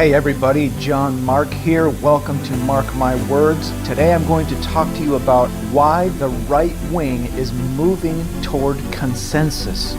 Hey everybody, John Mark here. Welcome to Mark My Words. Today I'm going to talk to you about why the right wing is moving toward consensus.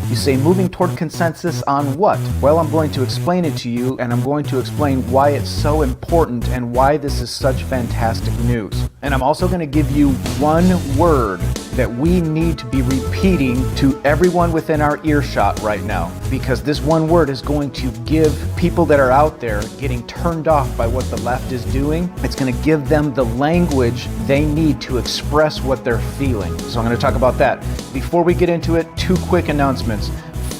You say moving toward consensus on what? Well, I'm going to explain it to you, and I'm going to explain why it's so important and why this is such fantastic news. And I'm also going to give you one word that we need to be repeating to everyone within our earshot right now, because this one word is going to give people that are out there getting turned off by what the left is doing, it's going to give them the language they need to express what they're feeling. So I'm going to talk about that. Before we get into it, two quick announcements.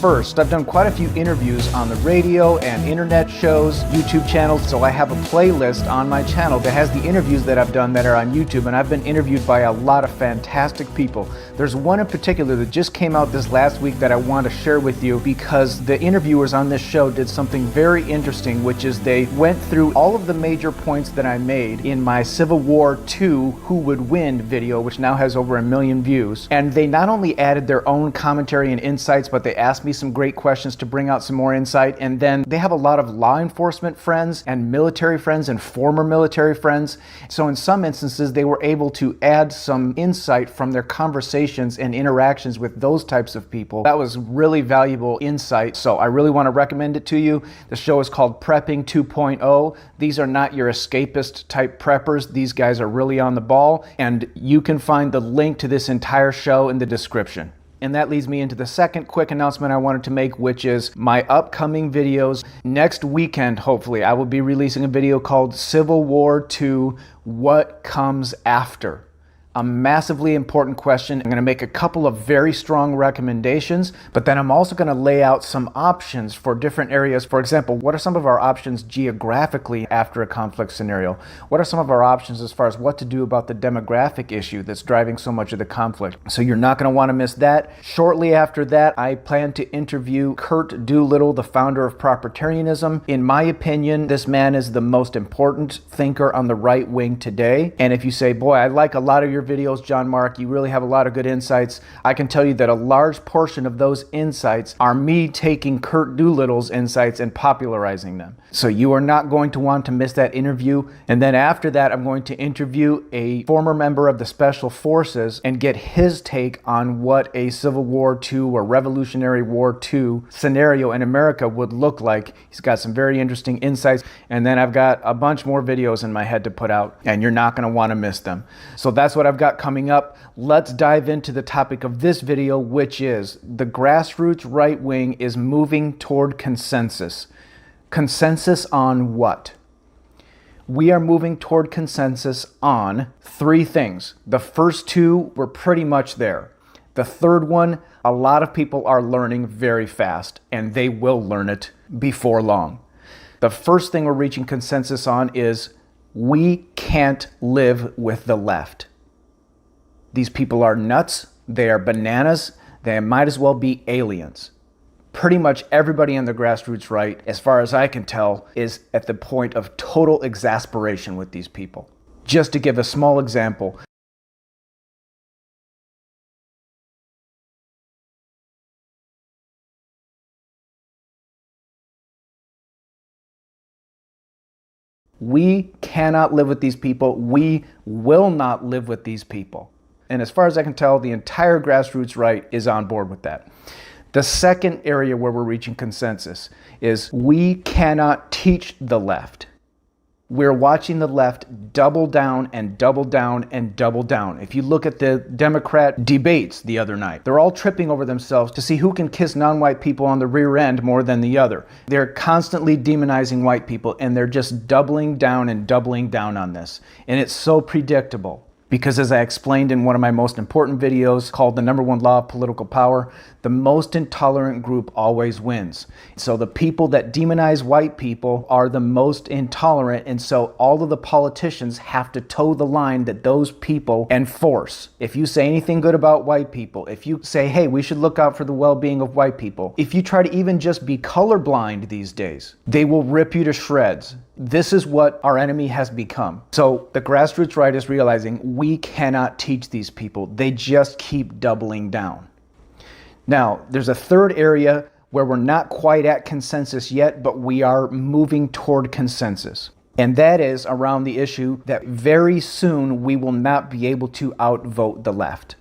First, I've done quite a few interviews on the radio and internet shows, YouTube channels, so I have a playlist on my channel that has the interviews that I've done that are on YouTube, and I've been interviewed by a lot of fantastic people. There's one in particular that just came out this last week that I want to share with you because the interviewers on this show did something very interesting, which is they went through all of the major points that I made in my Civil War II Who Would Win video, which now has over 1 million views, and they not only added their own commentary and insights, but they asked me some great questions to bring out some more insight. And then they have a lot of law enforcement friends and military friends and former military friends. So in some instances, they were able to add some insight from their conversations and interactions with those types of people. That was really valuable insight. So I really want to recommend it to you. The show is called Prepping 2.0. These are not your escapist type preppers. These guys are really on the ball. And you can find the link to this entire show in the description. And that leads me into the second quick announcement I wanted to make, which is my upcoming videos. Next weekend, hopefully, I will be releasing a video called Civil War II, What Comes After? A massively important question. I'm going to make a couple of very strong recommendations, but then I'm also going to lay out some options for different areas. For example, what are some of our options geographically after a conflict scenario? What are some of our options as far as what to do about the demographic issue that's driving so much of the conflict? So you're not going to want to miss that. Shortly after that, I plan to interview Kurt Doolittle, the founder of Propertarianism. In my opinion, this man is the most important thinker on the right wing today. And if you say, boy, I like a lot of your videos, John Mark, you really have a lot of good insights, I can tell you that a large portion of those insights are me taking Kurt Doolittle's insights and popularizing them. So you are not going to want to miss that interview. And then after that, I'm going to interview a former member of the Special Forces and get his take on what a Civil War II or Revolutionary War II scenario in America would look like. He's got some very interesting insights. And then I've got a bunch more videos in my head to put out, and you're not going to want to miss them. So that's what I've got coming up. Let's dive into the topic of this video, which is the grassroots right wing is moving toward consensus. Consensus on what? We are moving toward consensus on three things. The first two were pretty much there. The third one, a lot of people are learning very fast, and they will learn it before long. The first thing we're reaching consensus on is we can't live with the left. These people are nuts, they are bananas, they might as well be aliens. Pretty much everybody on the grassroots right, as far as I can tell, is at the point of total exasperation with these people. Just to give a small example, we cannot live with these people. We will not live with these people. And as far as I can tell, the entire grassroots right is on board with that. The second area where we're reaching consensus is we cannot teach the left. We're watching the left double down and double down and double down. If you look at the Democrat debates the other night, they're all tripping over themselves to see who can kiss non-white people on the rear end more than the other. They're constantly demonizing white people, and they're just doubling down and doubling down on this. And it's so predictable. Because as I explained in one of my most important videos called The #1 Law of Political Power, the most intolerant group always wins. So the people that demonize white people are the most intolerant, and so all of the politicians have to toe the line that those people enforce. If you say anything good about white people, if you say, hey, we should look out for the well-being of white people, if you try to even just be colorblind these days, they will rip you to shreds. This is what our enemy has become. So the grassroots right is realizing we cannot teach these people. They just keep doubling down. Now, there's a third area where we're not quite at consensus yet, but we are moving toward consensus. And that is around the issue that very soon we will not be able to outvote the left,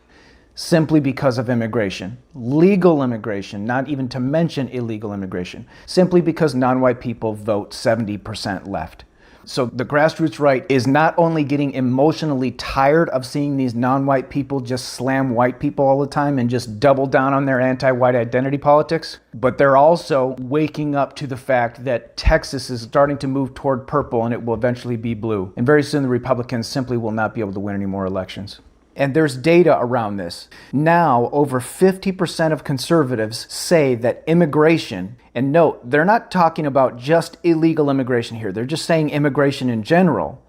simply because of immigration. Legal immigration, not even to mention illegal immigration, simply because non-white people vote 70% left. So the grassroots right is not only getting emotionally tired of seeing these non-white people just slam white people all the time and just double down on their anti-white identity politics, but they're also waking up to the fact that Texas is starting to move toward purple and it will eventually be blue. And very soon the Republicans simply will not be able to win any more elections. And there's data around this. Now, over 50% of conservatives say that immigration, and note, they're not talking about just illegal immigration here, they're just saying immigration in general.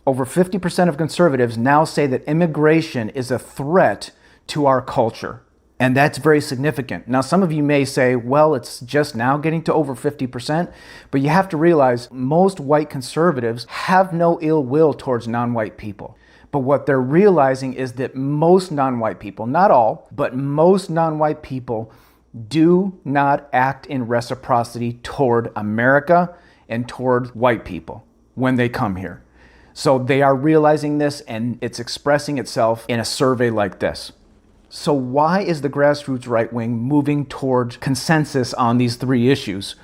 Over 50% of conservatives now say that immigration is a threat to our culture. And that's very significant. Now, some of you may say, well, it's just now getting to over 50%, but you have to realize most white conservatives have no ill will towards non-white people. But what they're realizing is that most non-white people, not all, but most non-white people do not act in reciprocity toward America and toward white people when they come here. So they are realizing this, and it's expressing itself in a survey like this. So why is the grassroots right wing moving toward consensus on these three issues?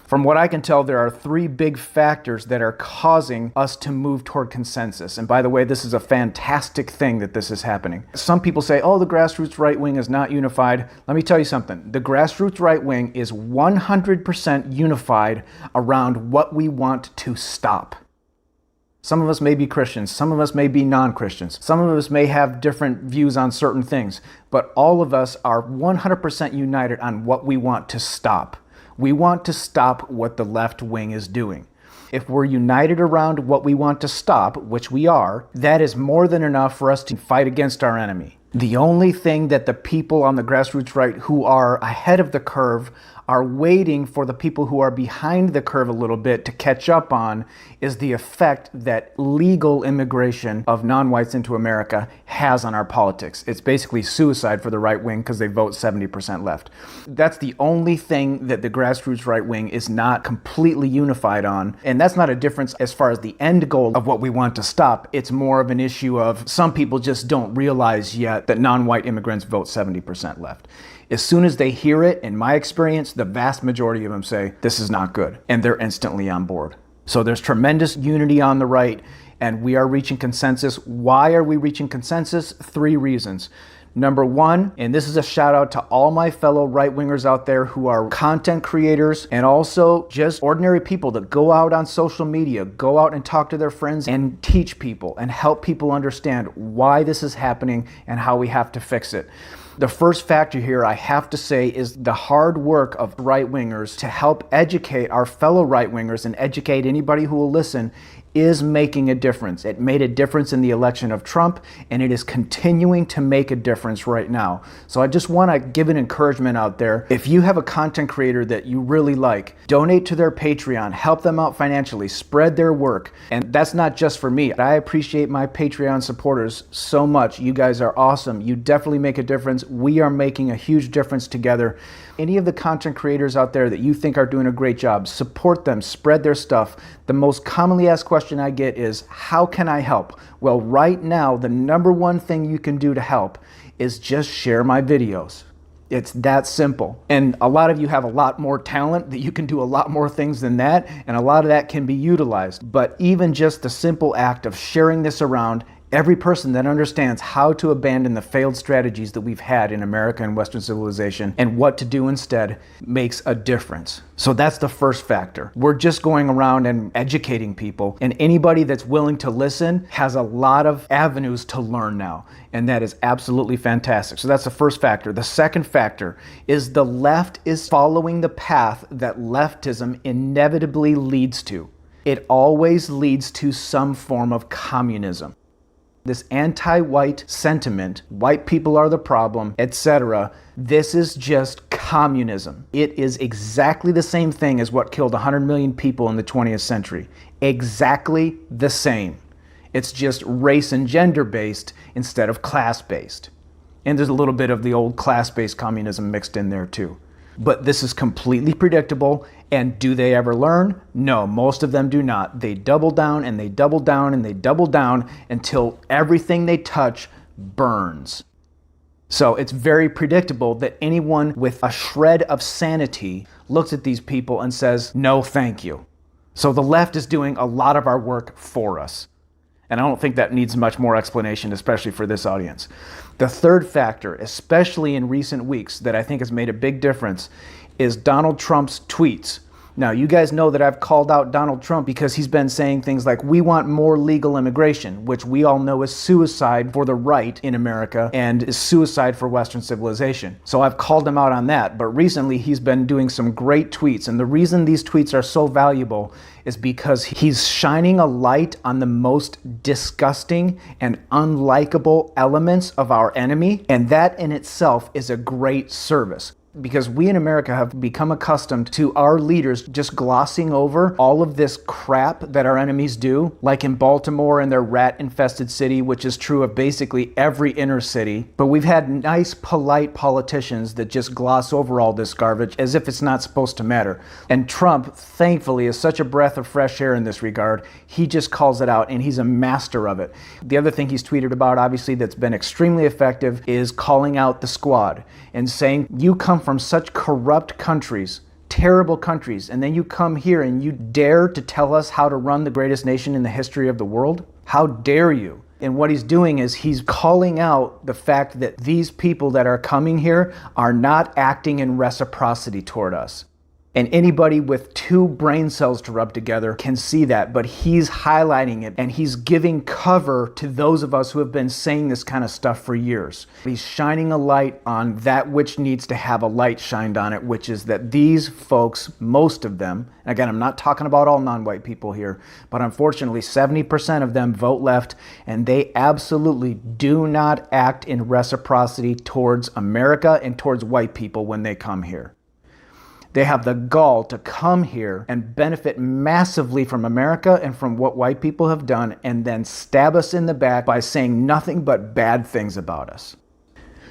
From what I can tell, there are three big factors that are causing us to move toward consensus. And by the way, this is a fantastic thing that this is happening. Some people say, oh, the grassroots right wing is not unified. Let me tell you something. The grassroots right wing is 100% unified around what we want to stop. Some of us may be Christians, some of us may be non-Christians, some of us may have different views on certain things, but all of us are 100% united on what we want to stop. We want to stop what the left wing is doing. If we're united around what we want to stop, which we are, that is more than enough for us to fight against our enemy. The only thing that the people on the grassroots right who are ahead of the curve are waiting for the people who are behind the curve a little bit to catch up on is the effect that legal immigration of non-whites into America has on our politics. It's basically suicide for the right wing because they vote 70% left. That's the only thing that the grassroots right wing is not completely unified on. And that's not a difference as far as the end goal of what we want to stop. It's more of an issue of some people just don't realize yet that non-white immigrants vote 70% left. As soon as they hear it, in my experience, the vast majority of them say, this is not good, and they're instantly on board. So there's tremendous unity on the right, and we are reaching consensus. Why are we reaching consensus? Three reasons. Number one, and this is a shout out to all my fellow right-wingers out there who are content creators and also just ordinary people that go out on social media, go out and talk to their friends and teach people and help people understand why this is happening and how we have to fix it. The first factor here, I have to say, is the hard work of right-wingers to help educate our fellow right-wingers and educate anybody who will listen is making a difference. It made a difference in the election of Trump, and it is continuing to make a difference right now. So I just want to give an encouragement out there. If you have a content creator that you really like, donate to their Patreon, help them out financially, spread their work. And that's not just for me. I appreciate my Patreon supporters so much. You guys are awesome. You definitely make a difference. We are making a huge difference together. Any of the content creators out there that you think are doing a great job, support them, spread their stuff. The most commonly asked question I get is, how can I help? Well, right now, the number one thing you can do to help is just share my videos. It's that simple. And a lot of you have a lot more talent that you can do a lot more things than that, and a lot of that can be utilized. But even just the simple act of sharing this around, every person that understands how to abandon the failed strategies that we've had in America and Western civilization and what to do instead makes a difference. So that's the first factor. We're just going around and educating people, and anybody that's willing to listen has a lot of avenues to learn now, and that is absolutely fantastic. So that's the first factor. The second factor is the left is following the path that leftism inevitably leads to. It always leads to some form of communism. This anti-white sentiment, white people are the problem, etc., this is just communism. It is exactly the same thing as what killed 100 million people in the 20th century. Exactly the same. It's just race and gender-based instead of class-based. And there's a little bit of the old class-based communism mixed in there too. But this is completely predictable. And do they ever learn? No, most of them do not. They double down and they double down and they double down until everything they touch burns. So it's very predictable that anyone with a shred of sanity looks at these people and says, no, thank you. So the left is doing a lot of our work for us. And I don't think that needs much more explanation, especially for this audience. The third factor, especially in recent weeks, that I think has made a big difference is Donald Trump's tweets. Now, you guys know that I've called out Donald Trump because he's been saying things like, we want more legal immigration, which we all know is suicide for the right in America and is suicide for Western civilization. So I've called him out on that. But recently, he's been doing some great tweets. And the reason these tweets are so valuable is because he's shining a light on the most disgusting and unlikable elements of our enemy. And that in itself is a great service. Because we in America have become accustomed to our leaders just glossing over all of this crap that our enemies do, like in Baltimore and their rat-infested city, which is true of basically every inner city. But we've had nice, polite politicians that just gloss over all this garbage as if it's not supposed to matter. And Trump, thankfully, is such a breath of fresh air in this regard. He just calls it out, and he's a master of it. The other thing he's tweeted about, obviously, that's been extremely effective is calling out the squad and saying, you come from such corrupt countries, terrible countries, and then you come here and you dare to tell us how to run the greatest nation in the history of the world? How dare you? And what he's doing is he's calling out the fact that these people that are coming here are not acting in reciprocity toward us. And anybody with two brain cells to rub together can see that, but he's highlighting it and he's giving cover to those of us who have been saying this kind of stuff for years. He's shining a light on that which needs to have a light shined on it, which is that these folks, most of them, and again, I'm not talking about all non-white people here, but unfortunately 70% of them vote left, and they absolutely do not act in reciprocity towards America and towards white people when they come here. They have the gall to come here and benefit massively from America and from what white people have done, and then stab us in the back by saying nothing but bad things about us.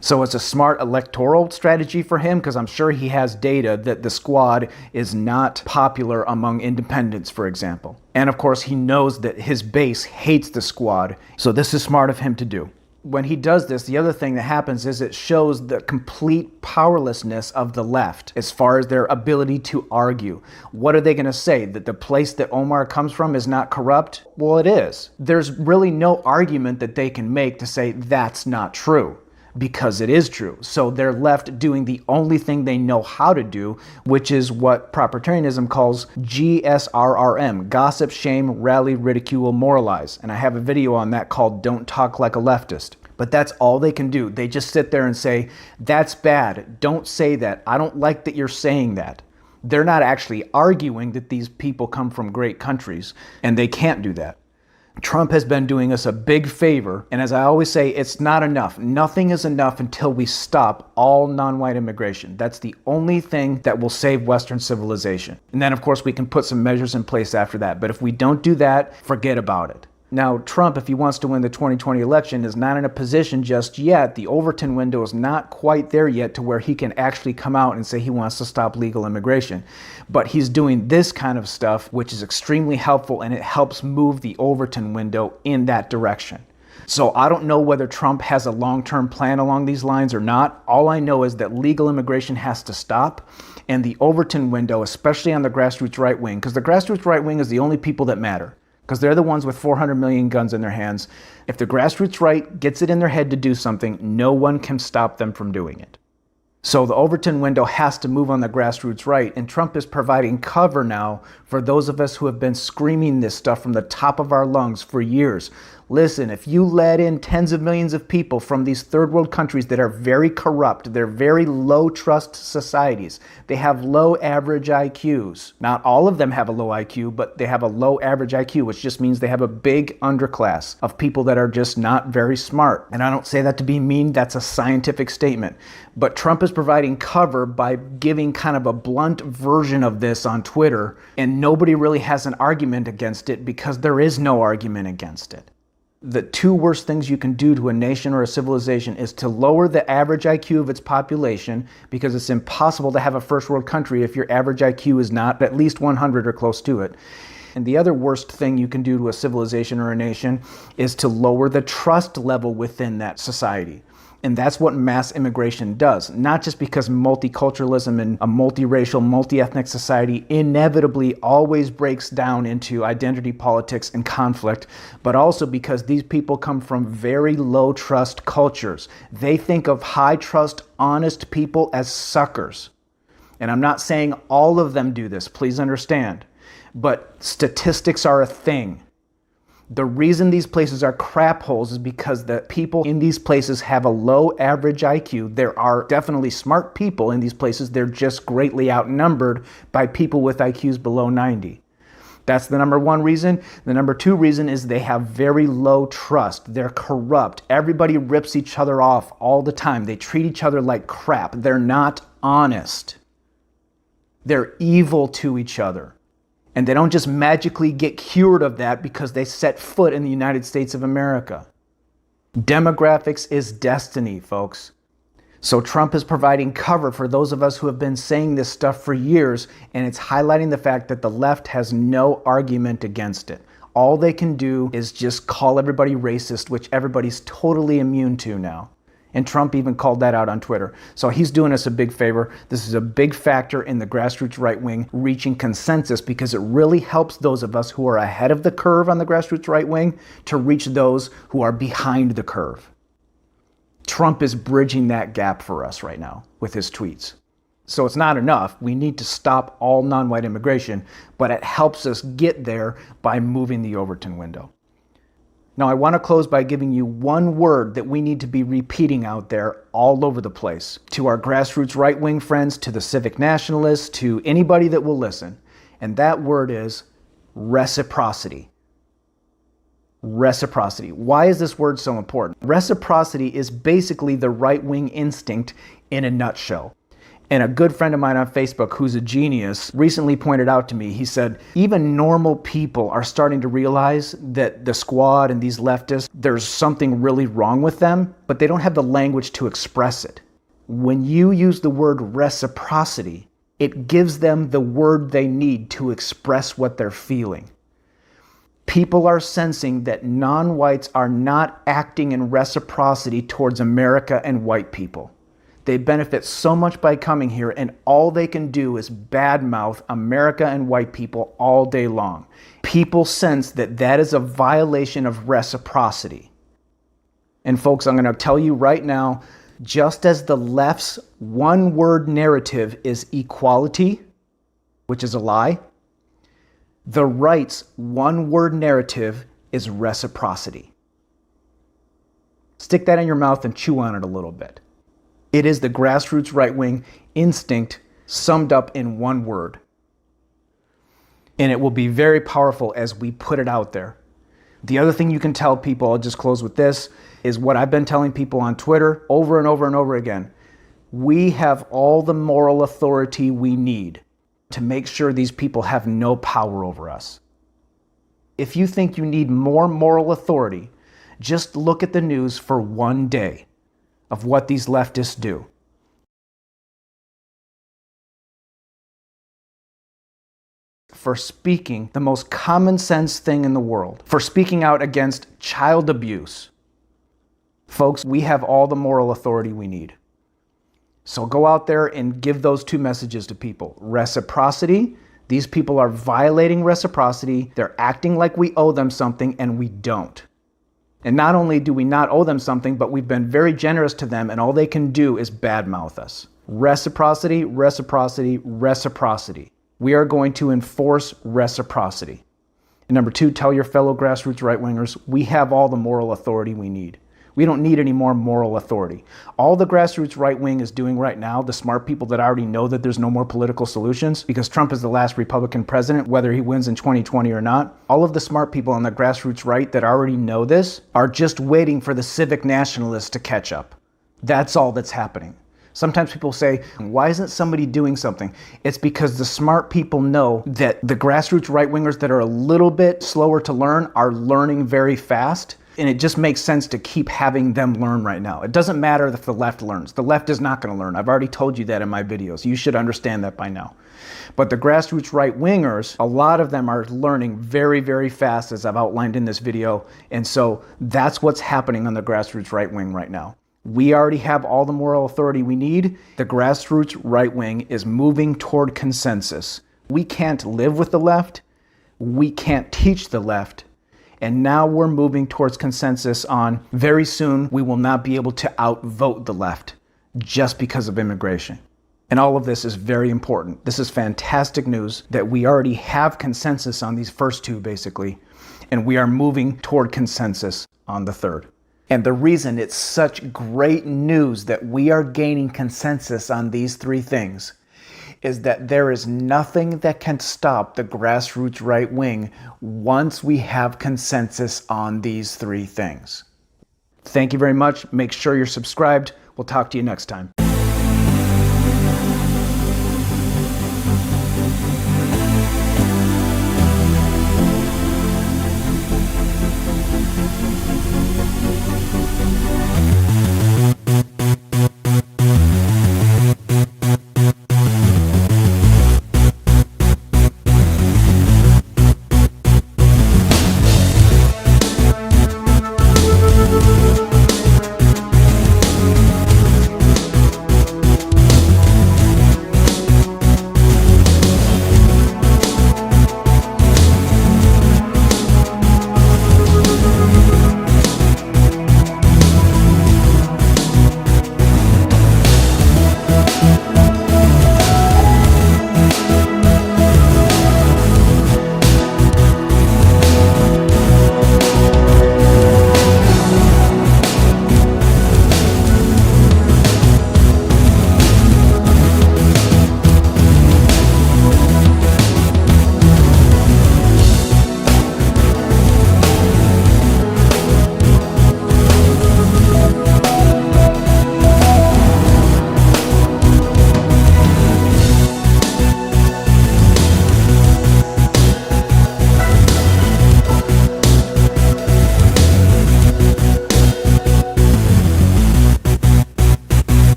So it's a smart electoral strategy for him, because I'm sure he has data that the squad is not popular among independents, for example. And of course, he knows that his base hates the squad, so this is smart of him to do. When he does this, the other thing that happens is it shows the complete powerlessness of the left as far as their ability to argue. What are they going to say? That the place that Omar comes from is not corrupt? Well, it is. There's really no argument that they can make to say that's not true, because it is true. So they're left doing the only thing they know how to do, which is what propertarianism calls GSRRM, gossip, shame, rally, ridicule, moralize. And I have a video on that called Don't Talk Like a Leftist. But that's all they can do. They just sit there and say, that's bad. Don't say that. I don't like that you're saying that. They're not actually arguing that these people come from great countries, and they can't do that. Trump has been doing us a big favor, and as I always say, it's not enough. Nothing is enough until we stop all non-white immigration. That's the only thing that will save Western civilization. And then, of course, we can put some measures in place after that. But if we don't do that, forget about it. Now, Trump, if he wants to win the 2020 election, is not in a position just yet. The Overton window is not quite there yet to where he can actually come out and say he wants to stop legal immigration. But he's doing this kind of stuff, which is extremely helpful, and it helps move the Overton window in that direction. So I don't know whether Trump has a long-term plan along these lines or not. All I know is that legal immigration has to stop, and the Overton window, especially on the grassroots right wing, because the grassroots right wing is the only people that matter, because they're the ones with 400 million guns in their hands. If the grassroots right gets it in their head to do something, no one can stop them from doing it. So the Overton window has to move on the grassroots right, and Trump is providing cover now for those of us who have been screaming this stuff from the top of our lungs for years. Listen, if you let in tens of millions of people from these third world countries that are very corrupt, they're very low trust societies, they have low average IQs. Not all of them have a low IQ, but they have a low average IQ, which just means they have a big underclass of people that are just not very smart. And I don't say that to be mean, that's a scientific statement. But Trump is providing cover by giving kind of a blunt version of this on Twitter, and nobody really has an argument against it because there is no argument against it. The two worst things you can do to a nation or a civilization is to lower the average IQ of its population, because it's impossible to have a first world country if your average IQ is not at least 100 or close to it. And the other worst thing you can do to a civilization or a nation is to lower the trust level within that society. And that's what mass immigration does, not just because multiculturalism and a multiracial, multi-ethnic society inevitably always breaks down into identity politics and conflict, but also because these people come from very low trust cultures. They think of high trust, honest people as suckers. And I'm not saying all of them do this, please understand, but statistics are a thing. The reason these places are crap holes is because the people in these places have a low average IQ. There are definitely smart people in these places. They're just greatly outnumbered by people with IQs below 90. That's the number one reason. The number two reason is they have very low trust. They're corrupt. Everybody rips each other off all the time. They treat each other like crap. They're not honest. They're evil to each other. And they don't just magically get cured of that because they set foot in the United States of America. Demographics is destiny, folks. So Trump is providing cover for those of us who have been saying this stuff for years, and it's highlighting the fact that the left has no argument against it. All they can do is just call everybody racist, which everybody's totally immune to now. And Trump even called that out on Twitter. So he's doing us a big favor. This is a big factor in the grassroots right wing reaching consensus, because it really helps those of us who are ahead of the curve on the grassroots right wing to reach those who are behind the curve. Trump is bridging that gap for us right now with his tweets. So it's not enough. We need to stop all non-white immigration, but it helps us get there by moving the Overton window. Now, I want to close by giving you one word that we need to be repeating out there all over the place. To our grassroots right-wing friends, to the civic nationalists, to anybody that will listen. And that word is reciprocity. Reciprocity. Why is this word so important? Reciprocity is basically the right-wing instinct in a nutshell. And a good friend of mine on Facebook, who's a genius, recently pointed out to me, he said, even normal people are starting to realize that the squad and these leftists, there's something really wrong with them, but they don't have the language to express it. When you use the word reciprocity, it gives them the word they need to express what they're feeling. People are sensing that non-whites are not acting in reciprocity towards America and white people. They benefit so much by coming here, and all they can do is badmouth America and white people all day long. People sense that that is a violation of reciprocity. And folks, I'm going to tell you right now, just as the left's one-word narrative is equality, which is a lie, the right's one-word narrative is reciprocity. Stick that in your mouth and chew on it a little bit. It is the grassroots right-wing instinct summed up in one word. And it will be very powerful as we put it out there. The other thing you can tell people, I'll just close with this, is what I've been telling people on Twitter over and over and over again. We have all the moral authority we need to make sure these people have no power over us. If you think you need more moral authority, just look at the news for one day of what these leftists do. For speaking the most common sense thing in the world, for speaking out against child abuse. Folks, we have all the moral authority we need. So go out there and give those two messages to people. Reciprocity. These people are violating reciprocity. They're acting like we owe them something, and we don't. And not only do we not owe them something, but we've been very generous to them, and all they can do is badmouth us. Reciprocity, reciprocity, reciprocity. We are going to enforce reciprocity. And number two, tell your fellow grassroots right-wingers, we have all the moral authority we need. We don't need any more moral authority. All the grassroots right wing is doing right now, the smart people that already know that there's no more political solutions, because Trump is the last Republican president, whether he wins in 2020 or not, all of the smart people on the grassroots right that already know this are just waiting for the civic nationalists to catch up. That's all that's happening. Sometimes people say, why isn't somebody doing something? It's because the smart people know that the grassroots right-wingers that are a little bit slower to learn are learning very fast. And it just makes sense to keep having them learn right now. It doesn't matter if the left learns. The left is not going to learn. I've already told you that in my videos. You should understand that by now. But the grassroots right-wingers, a lot of them are learning very, very fast, as I've outlined in this video. And so that's what's happening on the grassroots right wing right now. We already have all the moral authority we need. The grassroots right wing is moving toward consensus. We can't live with the left. We can't teach the left. And now we're moving towards consensus on very soon we will not be able to outvote the left just because of immigration. And all of this is very important. This is fantastic news that we already have consensus on these first two, basically, and we are moving toward consensus on the third. And the reason it's such great news that we are gaining consensus on these three things is that there is nothing that can stop the grassroots right wing once we have consensus on these three things. Thank you very much. Make sure you're subscribed. We'll talk to you next time.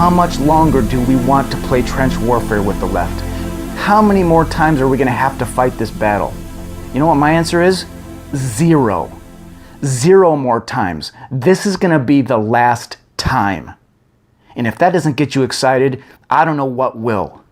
How much longer do we want to play trench warfare with the left? How many more times are we going to have to fight this battle? You know what my answer is? 0. 0 more times. This is going to be the last time. And if that doesn't get you excited, I don't know what will.